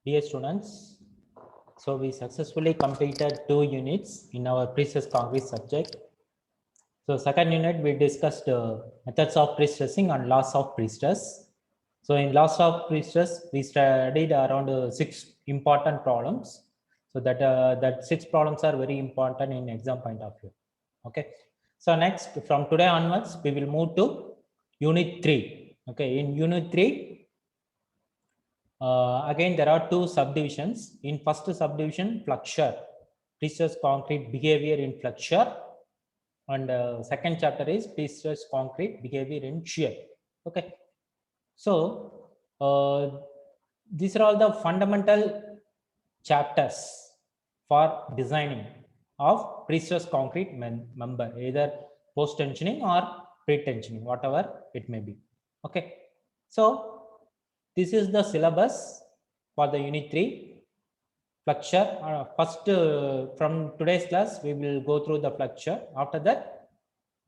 Dear students, so we successfully completed 2 units in our pre-stress concrete subject. So second unit we discussed methods of pre-stressing and laws of pre-stress. So in laws of pre-stress we studied around 6 important problems. So that 6 problems are very important in exam point of view. Okay. So next from today onwards we will move to unit 3. Okay. In unit 3 again, there are 2 subdivisions. In first subdivision, flexure, pre-stress concrete behavior in flexure, and second chapter is pre-stress concrete behavior in shear. Okay, so these are all the fundamental chapters for designing of pre-stress concrete member, either post-tensioning or pre-tensioning, whatever it may be. Okay, so this is the syllabus for the unit 3 flexure. First, from today's class, we will go through the flexure. After that,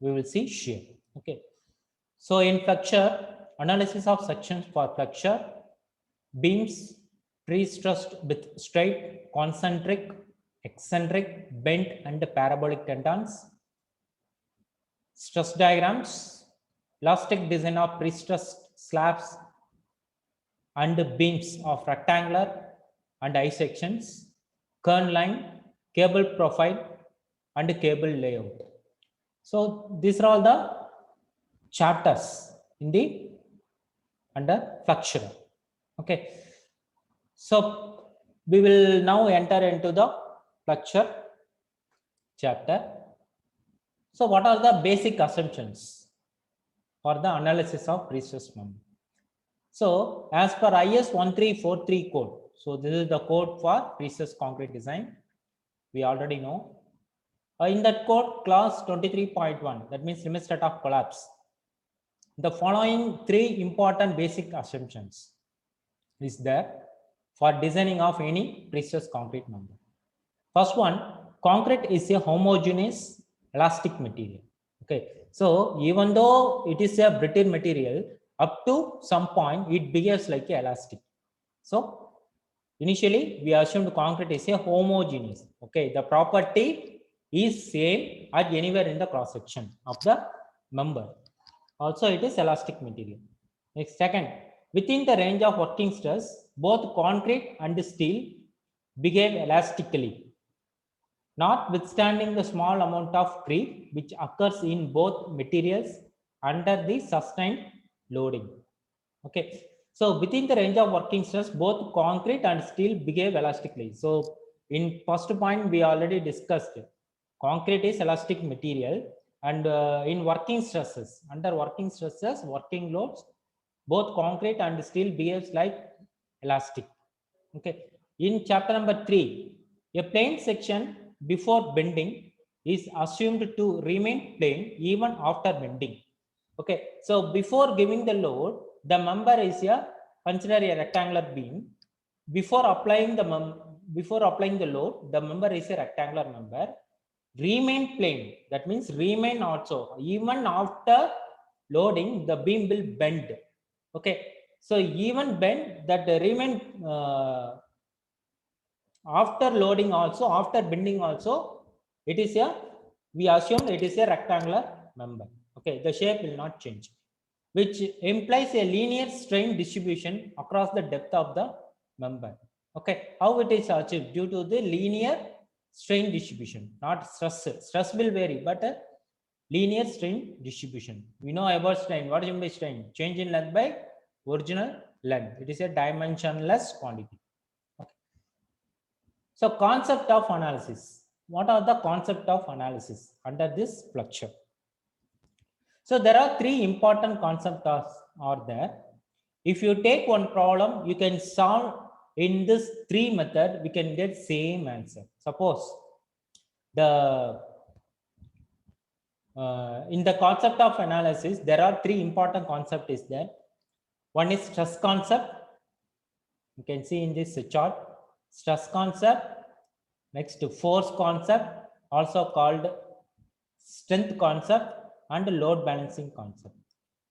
we will see shear. Okay. So in flexure, analysis of sections for flexure, beams pre-stressed with straight, concentric, eccentric, bent, and parabolic tendons, stress diagrams, elastic design of pre-stressed slabs and beams of rectangular and I sections, kern line, cable profile, and cable layout. So these are all the chapters in the under flexure. Okay. So we will now enter into the flexure chapter. So what are the basic assumptions for the analysis of pre-stress member? So as per IS 1343 code, so this is the code for pre-stress concrete design. We already know. In that code, clause 23.1, that means limit state of collapse. The following 3 important basic assumptions is there for designing of any pre-stress concrete member. First one, concrete is a homogeneous elastic material. Okay, so even though it is a brittle material, up to some point it behaves like a elastic. So initially we assumed concrete is a homogeneous. Okay, the property is same at anywhere in the cross section of the member. Also it is elastic material. Next, second, within the range of working stress, both concrete and steel behave elastically, notwithstanding the small amount of creep which occurs in both materials under the sustained loading. Okay, so within the range of working stress, both concrete and steel behave elastically. So in first point, we already discussed concrete is elastic material, and in working stresses, under working stresses, working loads, both concrete and steel behaves like elastic. Okay, in chapter number 3, a plane section before bending is assumed to remain plane even after bending. Okay, so before giving the load, the member is a consider a rectangular beam. Before applying the load, the member is a rectangular member. Remain plane, that means remain also even after loading, the beam will bend. Okay, so even bend that remain after loading also, after bending also, it is a, we assume it is a rectangular member. Okay, the shape will not change, which implies a linear strain distribution across the depth of the member. Okay, how it is achieved? Due to the linear strain distribution, not stress. Stress will vary, but linear strain distribution. We know about strain. What is strain? Change in length by original length. It is a dimensionless quantity. Okay. So concept of analysis. What are the concept of analysis under this flexure? So there are 3 important concepts are there. If you take one problem, you can solve in this 3 method, we can get same answer. Suppose the in the concept of analysis, there are 3 important concepts is there. One is stress concept. You can see in this chart, stress concept. Next, force concept, also called strength concept, and load balancing concept.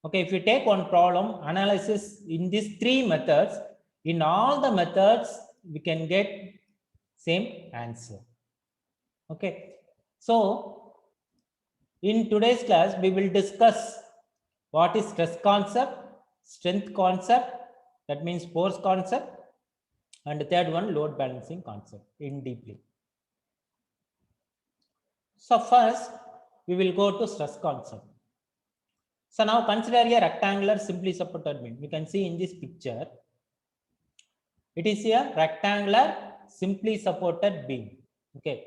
Okay, if you take one problem analysis in these 3 methods, in all the methods, we can get same answer. Okay, so in today's class we will discuss what is stress concept, strength concept, that means force concept, and the third one load balancing concept in deeply. So first we will go to stress concept. So now consider a rectangular simply supported beam. You can see in this picture, it is a rectangular simply supported beam. Okay,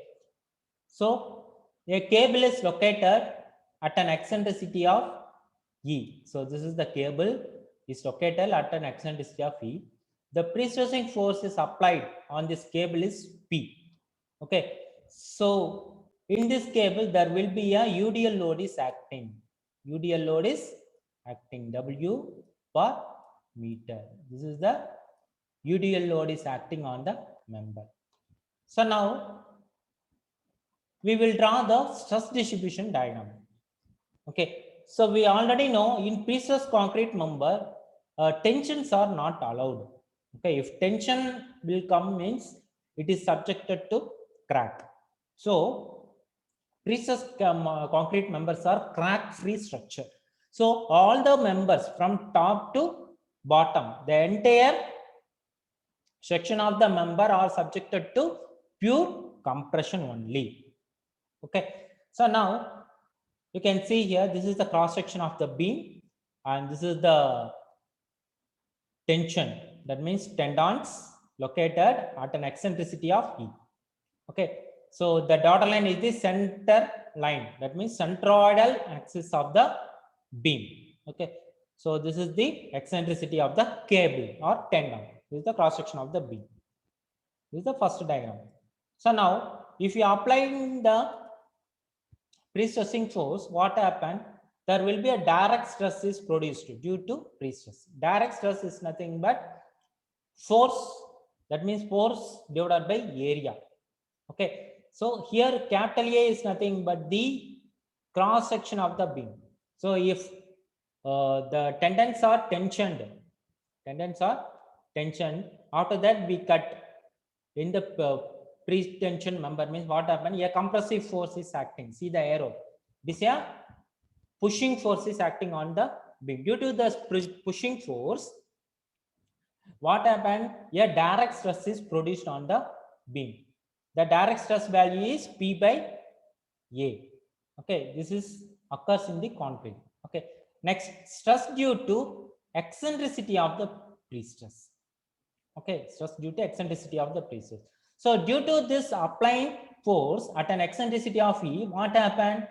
so a cable is located at an eccentricity of E. So this is the cable is located at an eccentricity of E. The pre-stressing force is applied on this cable is P. Okay, so in this cable there will be a UDL load is acting. UDL load is acting, W per meter. This is the UDL load is acting on the member. So now we will draw the stress distribution diagram. Okay, so we already know in pre-stress concrete member, tensions are not allowed. Okay, if tension will come means it is subjected to crack. So pre-stress concrete members are crack-free structure. So all the members from top to bottom, the entire section of the member are subjected to pure compression only. Okay, so now you can see here, this is the cross section of the beam and this is the tension, that means tendons located at an eccentricity of E. Okay, so the dotted line is the center line, that means centroidal axis of the beam. Okay, so this is the eccentricity of the cable or tendon. This is the cross section of the beam. This is the first diagram. So now if you apply the pre-stressing force, what happened? There will be a direct stress is produced due to pre-stress. Direct stress is nothing but force, that means force divided by area. Okay, so here capital A is nothing but the cross section of the beam. So if the tendons are tensioned, after that we cut in the pre-tension member, means what happened? A compressive force is acting. See the arrow. This is a pushing force is acting on the beam. Due to the pushing force, what happened? A direct stress is produced on the beam. The direct stress value is P by A. Okay, this is occurs in the concrete. Okay, next, stress due to eccentricity of the pre-stress. Okay, stress due to eccentricity of the pre-stress. So due to this applying force at an eccentricity of E, what happened?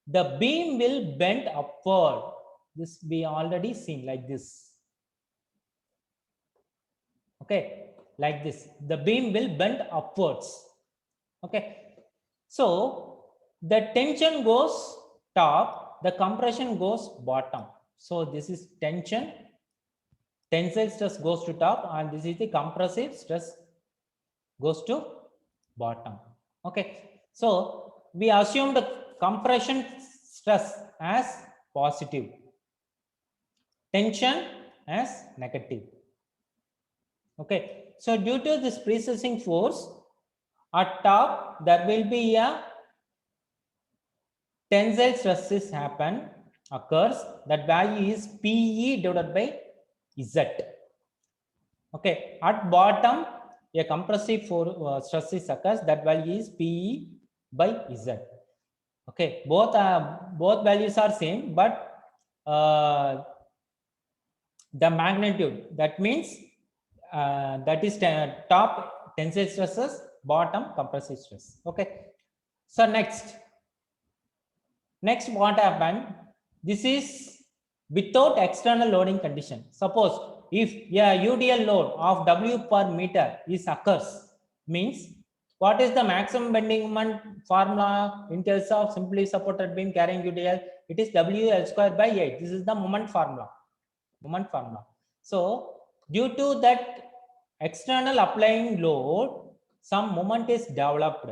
The beam will bend upward. This we already seen like this. Okay, like this. The beam will bend upwards. Okay, so the tension goes top, the compression goes bottom. So this is tension, tensile stress goes to top, and this is the compressive stress goes to bottom. Okay, so we assume the compression stress as positive, tension as negative. Okay, so due to this pre-stressing force, at top there will be a tensile stresses occurs, that value is PE divided by Z. Okay, at bottom a compressive stresses occurs, that value is PE by Z. Okay, both values are same, but the magnitude, that means that is top tensile stresses, bottom compressive stress. Okay, so next what happened? This is without external loading condition. Suppose if a UDL load of W per meter is occurs, means what is the maximum bending moment formula in case of simply supported beam carrying UDL? It is WL square by 8. This is the moment formula. So due to that external applying load, some moment is developed.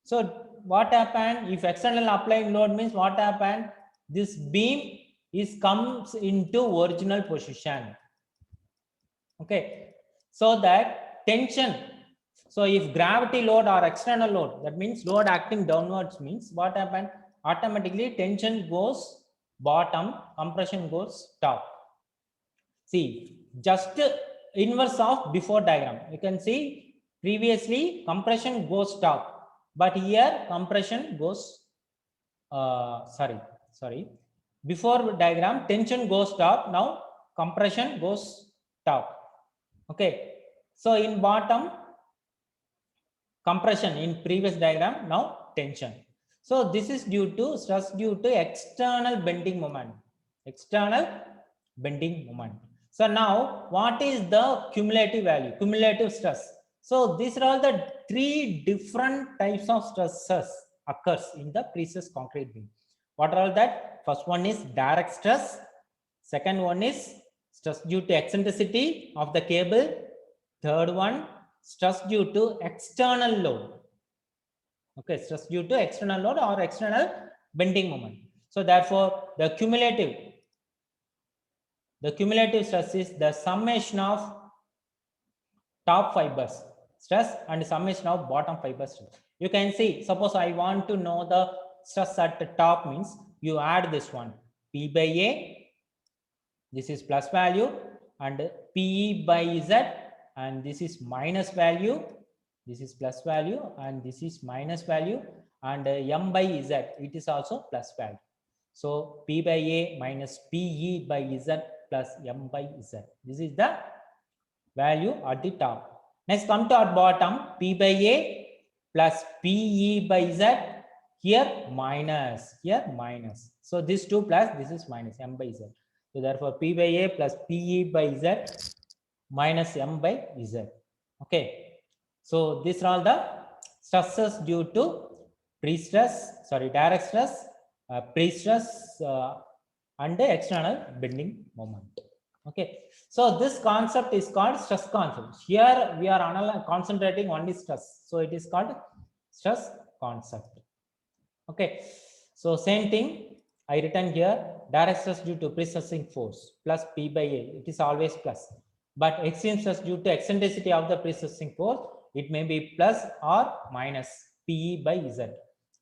So what happened? If external applying load means what happened? This beam comes into original position. Okay, so that tension. So if gravity load or external load, that means load acting downwards, means what happened? Automatically tension goes bottom, compression goes top. See, just inverse of before diagram. You can see previously compression goes top, but here compression goes, sorry. Before diagram, tension goes top, now compression goes top. Okay. So in bottom, compression in previous diagram, now tension. So this is due to stress due to external bending moment. External bending moment. So now what is the cumulative value? Cumulative stress. So these are all the three different types of stresses occurs in the precise concrete beam. What are all that? First one is direct stress. Second one is stress due to eccentricity of the cable. Third one, stress due to external load. Okay, stress due to external load or external bending moment. So therefore, the cumulative stress is the summation of top fibers stress and summation of bottom fibers stress. You can see, suppose I want to know the stress at the top, means you add this one, P by A, this is plus value, and PE by Z, and this is minus value, this is plus value, and this is minus value, and M by Z, it is also plus value. So P by A minus PE by Z plus M by Z. This is the value at the top. Next, come to our bottom, P by A plus PE by Z, here minus, So this 2 plus, this is minus M by Z. So therefore, P by A plus PE by Z minus M by Z. Okay. So these are all the stresses due to direct stress, pre-stress, and the external bending moment. Okay. So this concept is called stress concept. Here we are concentrating on the stress. So it is called stress concept. Okay. So same thing I written here, direct stress due to pre-stressing force plus P by A. It is always plus. But extreme stress due to eccentricity of the pre-stressing force, it may be plus or minus PE by Z.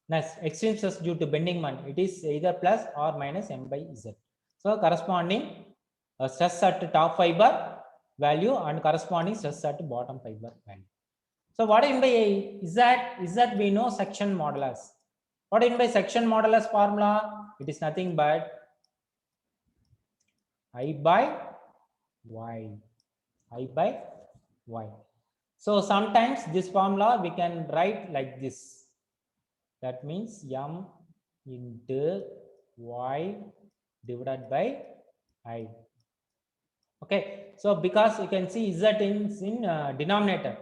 Next, extreme stress due to bending moment, it is either plus or minus M by Z. So corresponding stress at top fiber value and corresponding stress at bottom fiber value. So what I mean by is that we know section modulus. What I mean by section modulus formula? It is nothing but I by Y. I by Y. So sometimes this formula we can write like this. That means M into Y divided by I. Okay. So because you can see Z in denominator.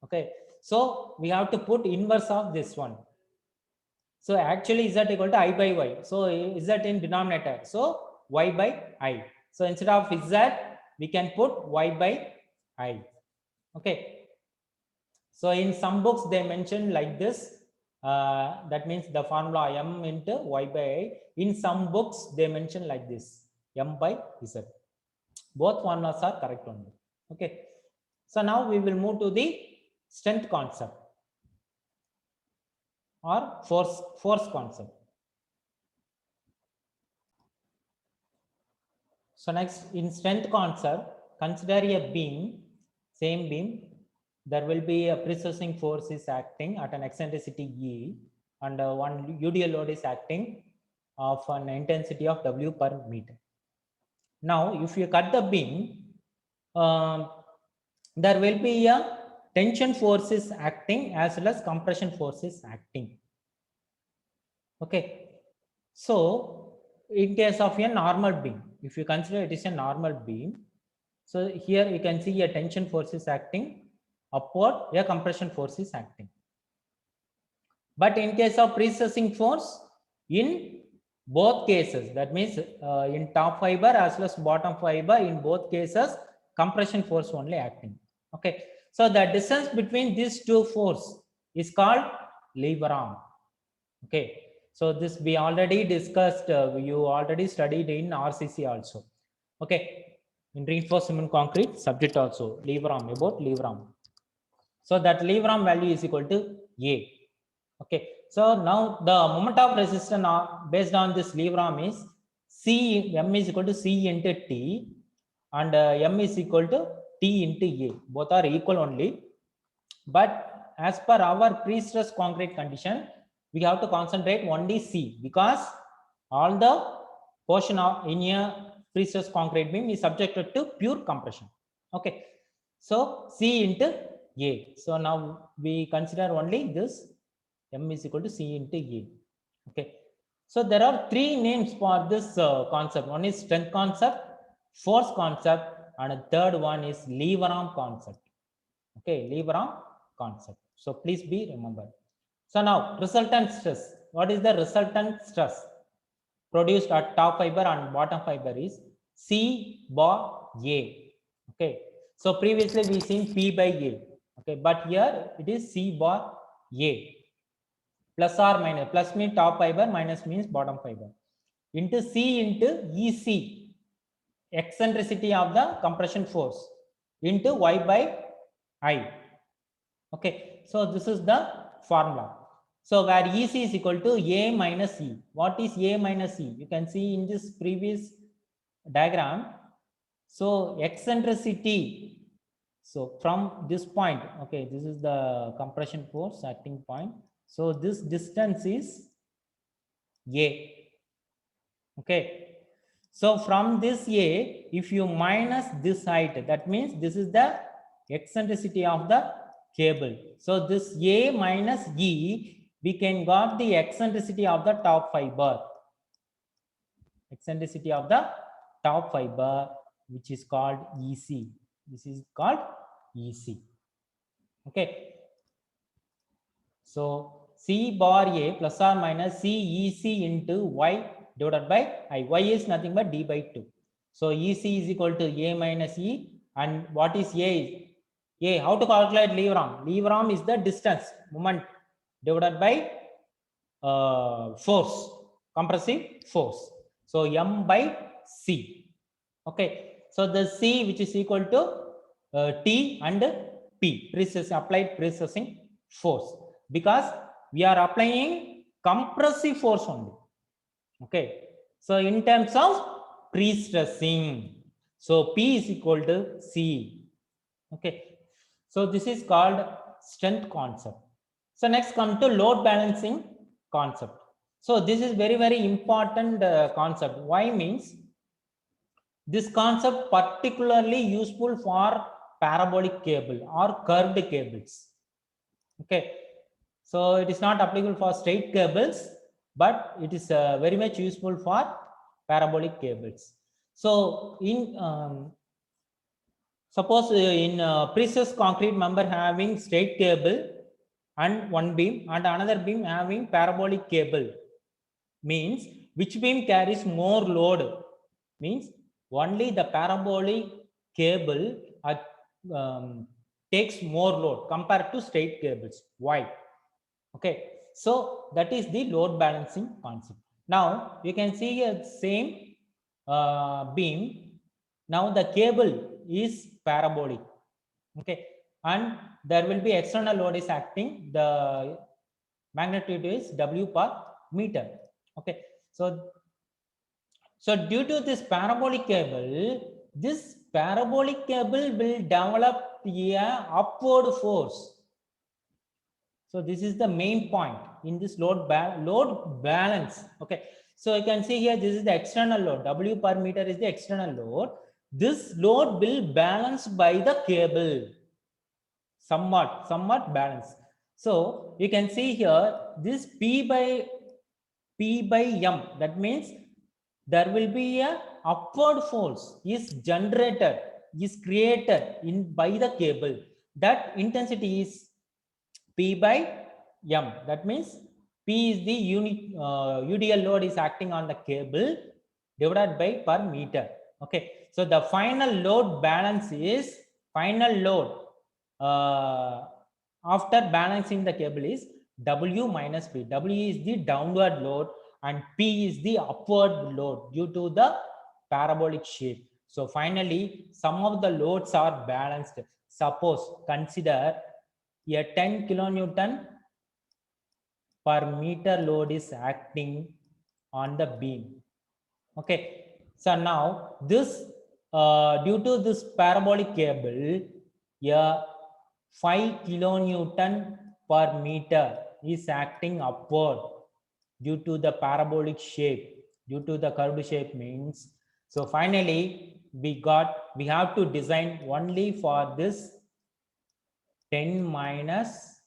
Okay. So we have to put inverse of this one. So actually Z equal to I by Y. So Z in denominator. So Y by I. So instead of Z, we can put Y by I. Okay. So in some books they mention like this. That means the formula M into Y by I. In some books they mention like this, M by Z. Both formulas are correct only. Okay. So now we will move to the strength concept or force concept. So next, in strength concept, consider a beam, same beam. There will be a pre-stressing force is acting at an eccentricity E, and one UDL load is acting of an intensity of W per meter. Now, if you cut the beam, there will be a tension force is acting as well as compression force is acting. Okay. So, in case of a normal beam, if you consider it is a normal beam, so here you can see a tension force is acting upward, a compression force is acting. But in case of pre-stressing force, in both cases, that means in top fiber as well as bottom fiber, in both cases, compression force only acting. Okay. So the distance between these two forces is called lever arm. Okay. So this we already discussed, you already studied in RCC also. Okay. In reinforced cement concrete subject also, lever arm, about lever arm. So that lever arm value is equal to A. Okay. So now the moment of resistance based on this lever arm is M is equal to C into T, and M is equal to T into A. Both are equal only. But as per our pre-stress concrete condition, we have to concentrate only C, because all the portion of in a pre-stress concrete beam is subjected to pure compression. Okay. So C into A. So now we consider only this M is equal to C into A. Okay. So there are three names for this concept. One is strength concept, force concept, and a third one is lever arm concept. Okay, lever arm concept. So please be remembered. So now resultant stress. What is the resultant stress produced at top fiber and bottom fiber is C bar A. Okay. So previously we seen P by A. Okay, but here it is C bar A. Plus or minus. Plus means top fiber, minus means bottom fiber. Into C into EC, eccentricity of the compression force, into Y by I. Okay, so this is the formula. So where EC is equal to A minus E. What is A minus E? You can see in this previous diagram. So eccentricity. So from this point, okay, this is the compression force acting point. So this distance is A. Okay. So from this A, if you minus this height, that means this is the eccentricity of the cable. So this A minus E, we can got the eccentricity of the top fiber. Eccentricity of the top fiber, which is called EC. This is called EC. Okay. So C bar A plus or minus CEC into Y divided by I. Y is nothing but D by 2. So EC is equal to A minus E. And what is A? A, how to calculate lever arm? Lever arm is the distance, moment divided by force, compressive force. So M by C. Okay. So the C, which is equal to T and P, applied prestressing force, because we are applying compressive force only. Okay. So in terms of pre-stressing, so P is equal to C. Okay. So this is called strength concept. So next come to load balancing concept. So this is very, very important concept. Why means this concept particularly useful for parabolic cable or curved cables. Okay. So it is not applicable for straight cables, but it is very much useful for parabolic cables. So in suppose in pre-stressed concrete member having straight cable and one beam and another beam having parabolic cable, means which beam carries more load? Means only the parabolic cable takes more load compared to straight cables. Why? Okay, so that is the load balancing concept. Now you can see a same beam. Now the cable is parabolic. Okay, and there will be external load is acting. The magnitude is W per meter. Okay, so due to this parabolic cable, this parabolic cable will develop a upward force. So this is the main point in this load balance. Okay, so you can see here, this is the external load. W per meter is the external load. This load will balance by the cable, somewhat balanced. So you can see here, this P by M, that means there will be a upward force is generated, is created by the cable. That intensity is P by M. That means P is the unit UDL load is acting on the cable divided by per meter. Okay. So the final load balance is final load after balancing the cable is W minus P. W is the downward load and P is the upward load due to the parabolic shape. So finally, some of the loads are balanced. Suppose consider a 10 kilonewton per meter load is acting on the beam. Okay, so now this due to this parabolic cable, a 5 kilonewton per meter is acting upward due to the parabolic shape, due to the curved shape means. So finally we have to design only for this 10 minus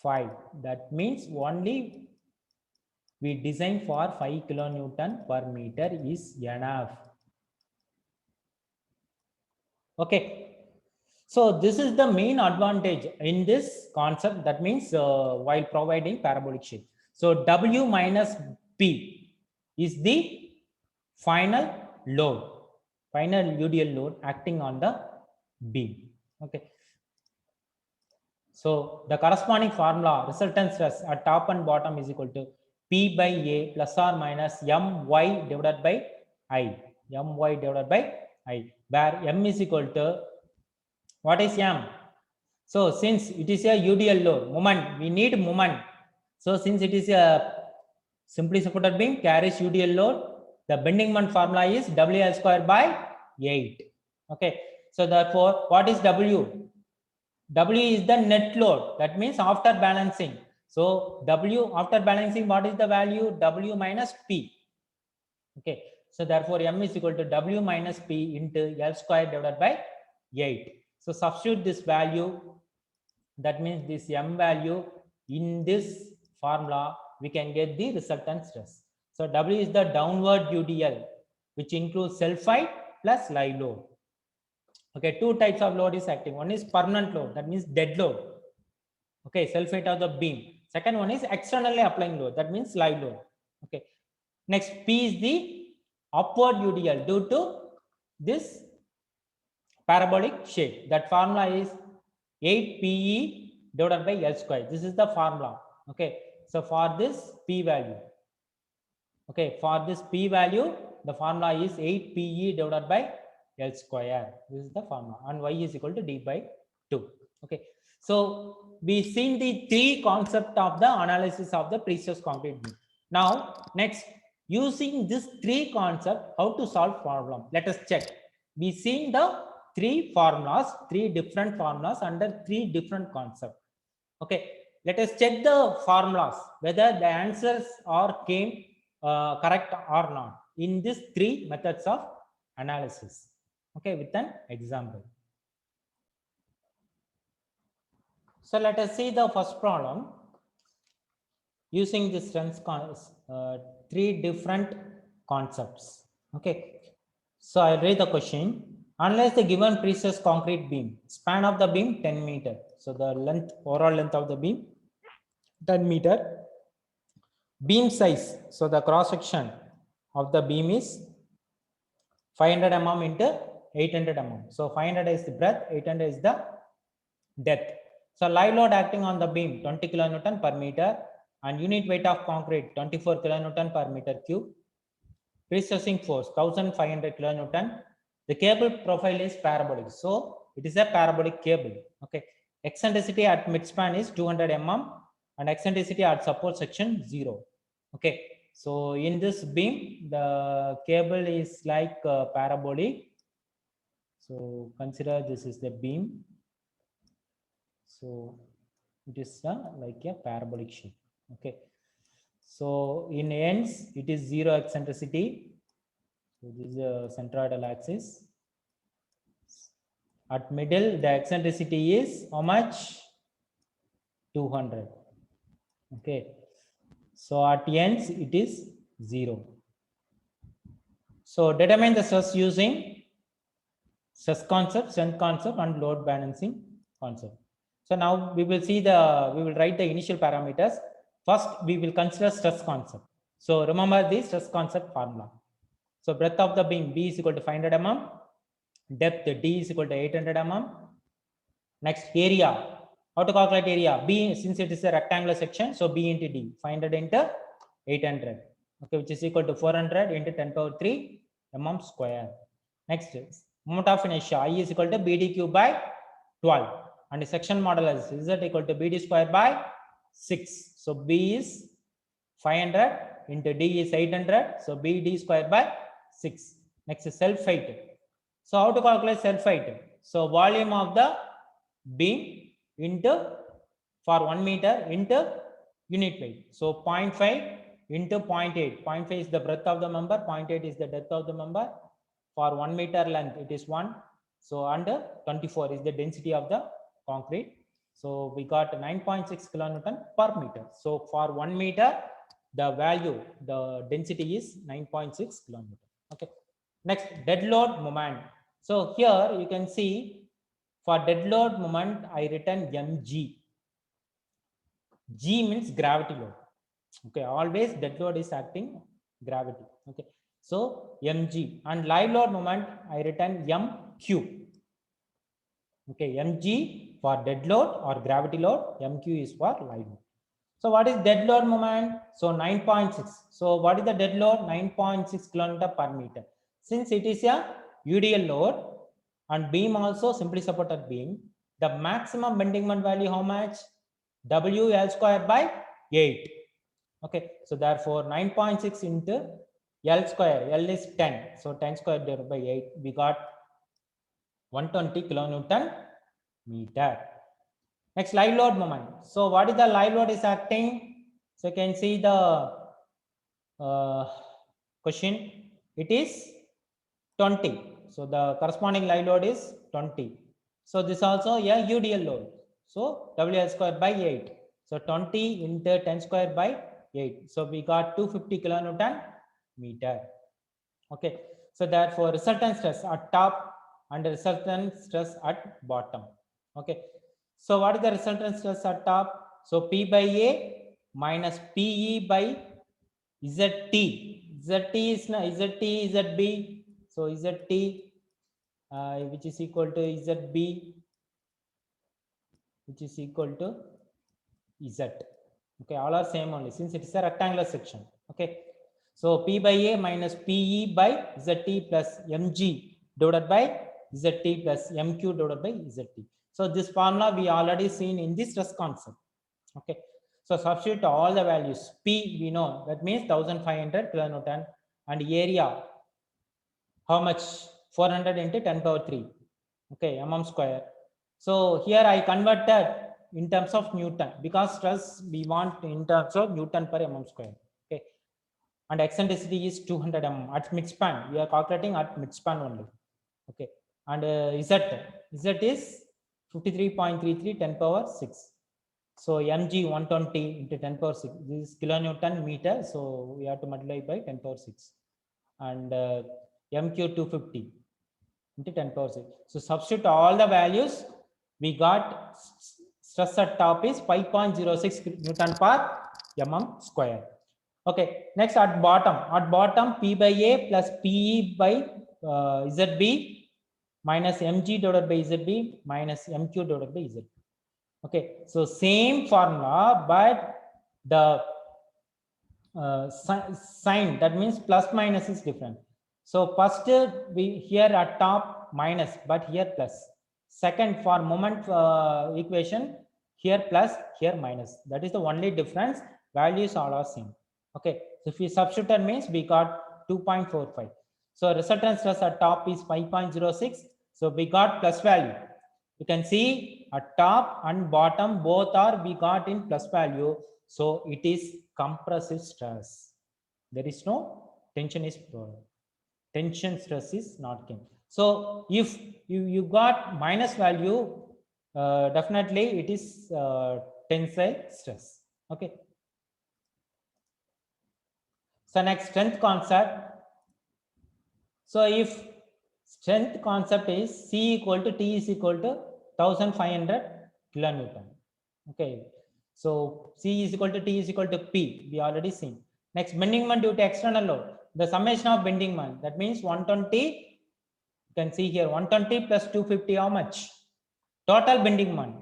5. That means only we design for 5 kilonewton per meter is enough. Okay, so this is the main advantage in this concept. That means while providing parabolic shape. So W minus P is the final load, final UDL load acting on the beam. Okay. So the corresponding formula resultant stress at top and bottom is equal to P by A plus or minus My divided by I. My divided by I, where M is equal to, what is M? So since it is a UDL load, moment, we need moment. So since it is a simply supported beam carries UDL load, the bending moment formula is WL square by 8. Okay. So therefore, what is W? W is the net load. That means after balancing. So W after balancing, what is the value? W minus P. Okay. So therefore, M is equal to W minus P into L square divided by 8. So substitute this value. That means this M value in this formula, we can get the resultant stress. So W is the downward UDL, which includes self-height plus live load. Okay, two types of load is acting. One is permanent load, that means dead load. Okay, self-height of the beam. Second one is externally applying load, that means live load. Okay, next P is the upward UDL due to this parabolic shape. That formula is 8 PE divided by L square. This is the formula. Okay, so for this P value, okay, for this P value, the formula is 8 PE divided by L square. This is the formula, and Y is equal to D by 2. Okay, so we seen the three concept of the analysis of the pre-stress concrete beam. Now, next, using this three concept, how to solve problem? Let us check. We seen the three formulas, three different formulas under three different concepts. Okay, let us check the formulas whether the answers are came correct or not in these three methods of analysis. Okay, with an example. So let us see the first problem using this three different concepts. Okay, so I read the question. Analyze the given pre-stressed concrete beam. Span of the beam 10 meter. So the length, overall length of the beam 10 meter. Beam size. So the cross section of the beam is 500 mm into 800 mm. So 500 is the breadth, 800 is the depth. So live load acting on the beam 20 kilonewton per meter and unit weight of concrete 24 kilonewton per meter cube. Pre-stressing force 1500 kilonewton. The cable profile is parabolic. So it is a parabolic cable. Okay. Eccentricity at midspan is 200 mm and eccentricity at support section 0. Okay. So in this beam, the cable is like parabolic. So consider this is the beam. So it is like a parabolic shape. Okay. So in ends, it is 0 eccentricity. So this is a centroidal axis. At middle, the eccentricity is how much? 200. Okay. So at ends, it is 0. So determine the stress using stress concept, strength concept, and load balancing concept. So now we will write the initial parameters. First, we will consider stress concept. So remember the stress concept formula. So breadth of the beam B is equal to 500 mm, depth D is equal to 800 mm. Next, area. How to calculate area? B, since it is a rectangular section, so B into D, 500 into 800, okay, which is equal to 400 into 10 power 3 mm square. Next, moment of inertia I is equal to BD cube by 12. and the section modulus is z equal to bd square by 6. So B is 500 into D is 800. So BD square by 6. Next is self height. So how to calculate self height? So volume of the beam into for 1 meter into unit weight. So 0.5 into 0.8. 0.5 is the breadth of the member. 0.8 is the depth of the member. For 1 meter length, it is 1. So under 24 is the density of the concrete. So we got 9.6 kilonewton per meter. So for 1 meter, the value, the density is 9.6 kilonewton. Okay. Next, dead load moment. So here you can see for dead load moment, I written mg. G means gravity load. Okay, always dead load is acting gravity. Okay, so mg, and live load moment I written mq. Okay, mg for dead load or gravity load, mq is for live load. So what is dead load moment? So 9.6. So what is the dead load? 9.6 kilonewton per meter. Since it is a UDL load and beam also simply supported beam, the maximum bending moment value how much? WL square by 8. Okay, so therefore 9.6 into L square, L is 10. So 10 square divided by 8, we got 120 kilonewton meter. Next, live load moment. So what is the live load is acting? So you can see the question. It is 20. So the corresponding live load is 20. So this also a UDL load. So WL square by 8. So 20 into 10 square by 8. So we got 250 kilonewton meter. Okay. So therefore resultant stress at top and resultant stress at bottom. Okay. So what is the resultant stress at top? So P by A minus PE by ZT. ZT is ZT ZB. So ZT which is equal to ZB, which is equal to Z. Okay, all are same only since it is a rectangular section. Okay, so P by A minus PE by ZT plus MG divided by ZT plus MQ divided by ZT. So this formula we already seen in this stress concept. Okay, so substitute all the values. P we know that means 1500 kilonewton, and area how much? 400 into 10 power 3. Okay, mm square. So here I converted in terms of Newton because stress we want in terms of Newton per mm square. Okay, and eccentricity is 200 mm at midspan. We are calculating at midspan only. Okay, and Z is 53.33 10 power 6. So mg 120 into 10 power 6. This is kilonewton meter. So we have to multiply by 10 power 6, and mq 250 into 10 power 6. So substitute all the values. We got stress at top is 5.06 Newton per mm square. Okay, next at bottom P by A plus PE by ZB minus mg divided by ZB minus mq divided by ZB. Okay, so same formula, but the sign, that means plus minus is different. So first we here at top minus, but here plus. Second, for moment equation, here plus, here minus. That is the only difference. Values all are same. Okay, so if we substitute means we got 2.45. So resultant stress at top is 5.06. So we got plus value. You can see at top and bottom both are we got in plus value. So it is compressive stress. There is no tension is tension stress is not came. So if you got minus value, definitely it is tensile stress. Okay. So next, strength concept. So if strength concept is C equal to T is equal to 1500 kilonewton. Okay. So C is equal to T is equal to P. We already seen. Next, bending moment due to external load. The summation of bending moment. That means 120. You can see here 120 plus 250. How much? Total bending moment.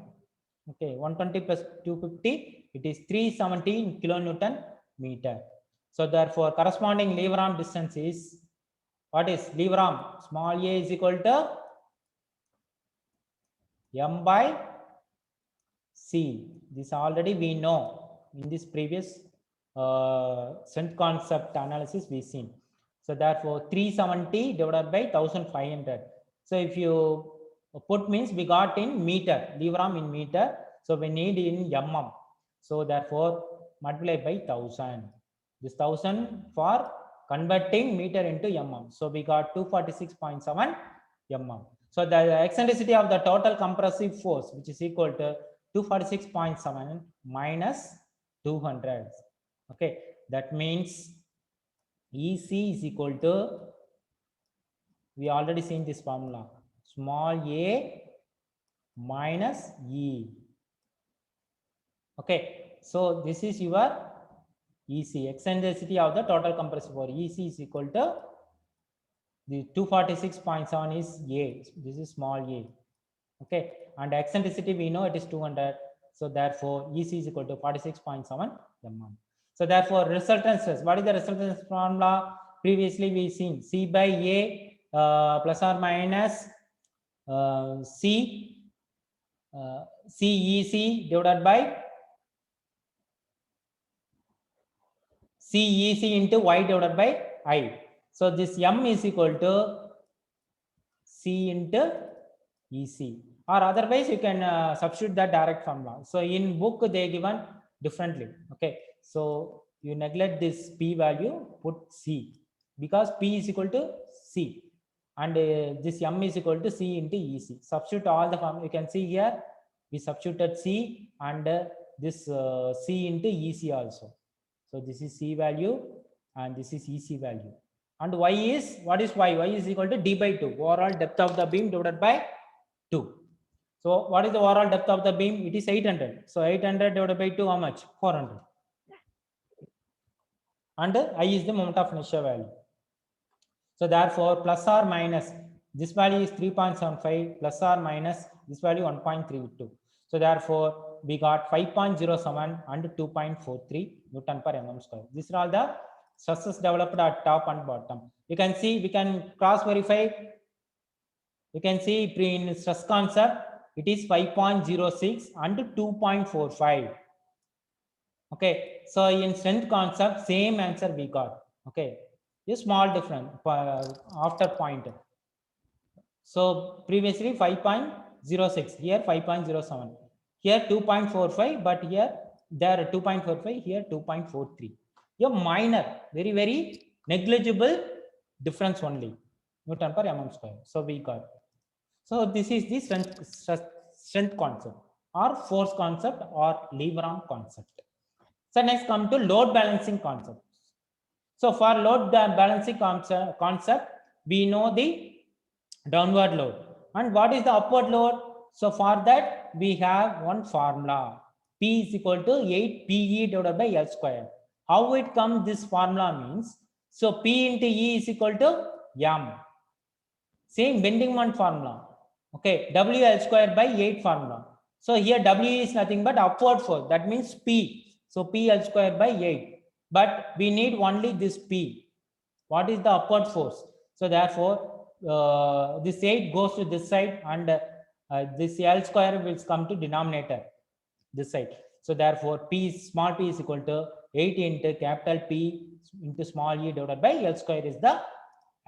Okay, 120 plus 250. It is 370 kilonewton meter. So therefore, corresponding lever arm distance is, what is lever arm? Small a is equal to m by See, this already we know in this previous strength concept analysis we seen. So therefore 370 divided by 1500. So if you put means we got in meter, lever arm in meter. So we need in mm. So therefore multiply by 1000. This 1000 for converting meter into mm. So we got 246.7 mm. So the eccentricity of the total compressive force, which is equal to 246.7 minus 200. Okay, that means EC is equal to, we already seen this formula, small a minus E. Okay, so this is your EC, eccentricity of the total compressive force. EC is equal to, the 246.7 is A, this is small a. Okay, and eccentricity we know it is 200. So therefore EC is equal to 46.7 mm. So therefore resultant stress, what is the resultant stress formula? Previously we seen C by A plus or minus C CEC divided by CEC into Y divided by I. So this M is equal to C into EC, or otherwise you can substitute that direct formula. So in book they given differently. Okay, so you neglect this P value, put C, because P is equal to C and this M is equal to C into EC. Substitute all the form. You can see here we substituted C and this C into EC also. So this is C value and this is EC value. And Y is, what is Y? Y is equal to D by 2, overall depth of the beam divided by 2. So what is the overall depth of the beam? It is 800. So 800 divided by 2, how much? 400. And I is the moment of inertia value. So therefore plus or minus, this value is 3.75 plus or minus this value 1.32. So therefore we got 5.07 and 2.43 Newton per mm square. These are all the stresses developed at top and bottom. You can see, we can cross verify. You can see in stress concept it is 5.06 and 2.45. Okay, so in strength concept same answer we got. Okay, a small difference after point. So previously 5.06, here 5.07, here 2.45, but here there 2.45, here 2.43. A minor, very negligible difference only, Newton per mm square. So we got. So this is the strength concept or force concept or lever arm concept. So next come to load balancing concept. So for load balancing concept, we know the downward load. And what is the upward load? So for that, we have one formula. P is equal to 8 PE divided by L square. How it comes, this formula means, so P into E is equal to M. Same bending moment formula. Okay, WL square by 8 formula. So here W is nothing but upward force. That means P. So PL square by 8. But we need only this P. What is the upward force? So therefore, this 8 goes to this side and this L square will come to denominator, this side. So therefore, small p is equal to 8 into capital P into small e divided by L square is the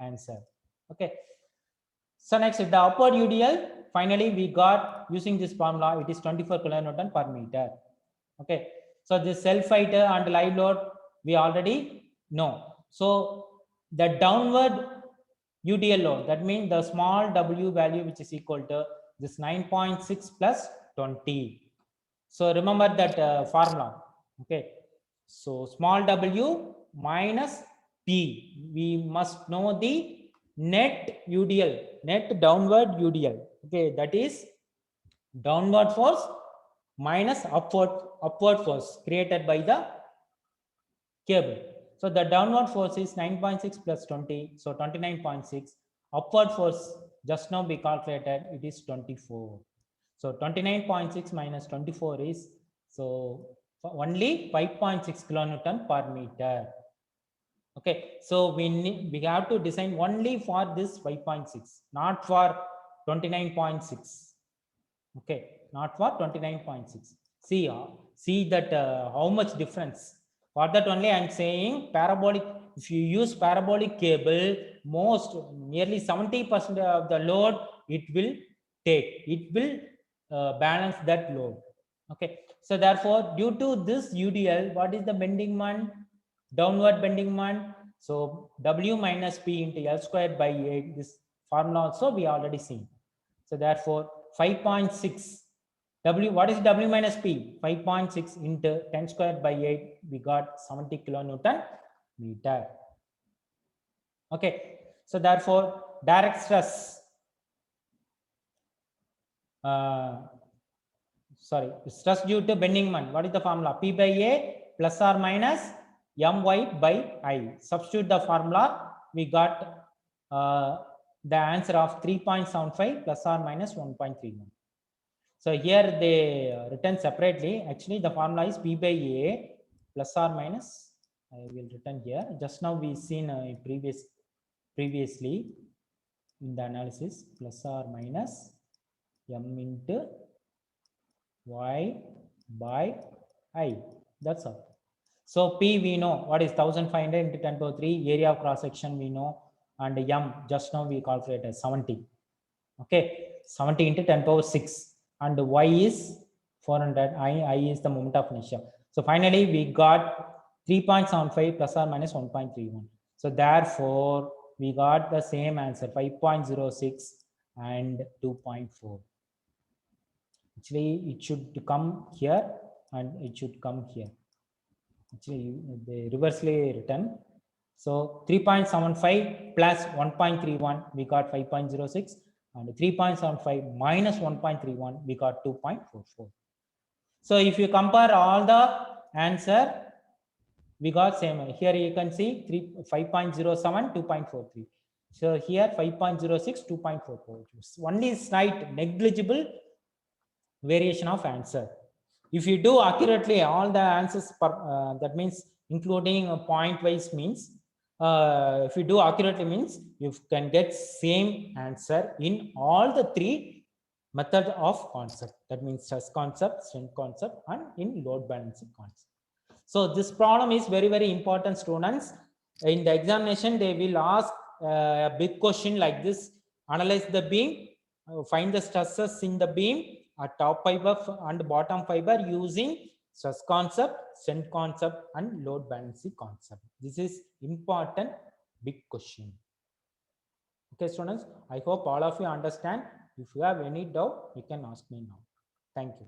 answer. Okay. So next, the upward UDL, finally we got using this formula, it is 24 kilonewton per meter. Okay. So this self height and live load we already know. So the downward UDL load, that means the small w value which is equal to this 9.6 plus 20. So remember that formula. Okay. So small w minus p. We must know the net UDL, net downward UDL. Okay, that is downward force minus upward force created by the cable. So the downward force is 9.6 plus 20, so 29.6. Upward force just now we calculated, it is 24. So 29.6 minus 24 is, so only 5.6 kilonewton per meter. Okay, so we have to design only for this 5.6, not for 29.6. Okay, not for 29.6. See that how much difference. For that only I'm saying parabolic. If you use parabolic cable, nearly 70% of the load it will take. It will balance that load. Okay. So therefore, due to this UDL, what is the bending moment? Downward bending moment. So W minus P into L squared by 8. This formula also we already seen. So therefore, 5.6 W, what is W minus P? 5.6 into 10 squared by 8, we got 70 kilonewton meter. Okay, so therefore, direct stress, stress due to bending moment, what is the formula? P by A plus or minus My by I. Substitute the formula, we got the answer of 3.75 plus or minus 1.31. So here they written separately. Actually, the formula is P by A plus or minus. I will written here. Just now we seen previously in the analysis, plus or minus M into Y by I. That's all. So P we know what is 1500 into 10 power 3. Area of cross section we know, and M just now we calculated 70. Okay, 70 into 10 power 6. And Y is 400, I is the moment of inertia. So finally we got 3.75 plus or minus 1.31. So therefore we got the same answer, 5.06 and 2.4. Actually it should come here and it should come here. Actually they reversely written. So 3.75 plus 1.31, we got 5.06. And 3.75 minus 1.31, we got 2.44. So if you compare all the answer, we got same. Here you can see 5.07, 2.43. So here 5.06, 2.44. Only slight negligible variation of answer. If you do accurately all the answers, that means including point wise means, if you do accurately means you can get same answer in all the three methods of concept. That means stress concept, strain concept, and in load balancing concept. So this problem is very, very important, students. In the examination, they will ask a big question like this: analyze the beam, find the stresses in the beam at top fiber and bottom fiber using stress concept, strain concept, and load balancing concept. This is important big question. Okay, students, I hope all of you understand. If you have any doubt, you can ask me now. Thank you.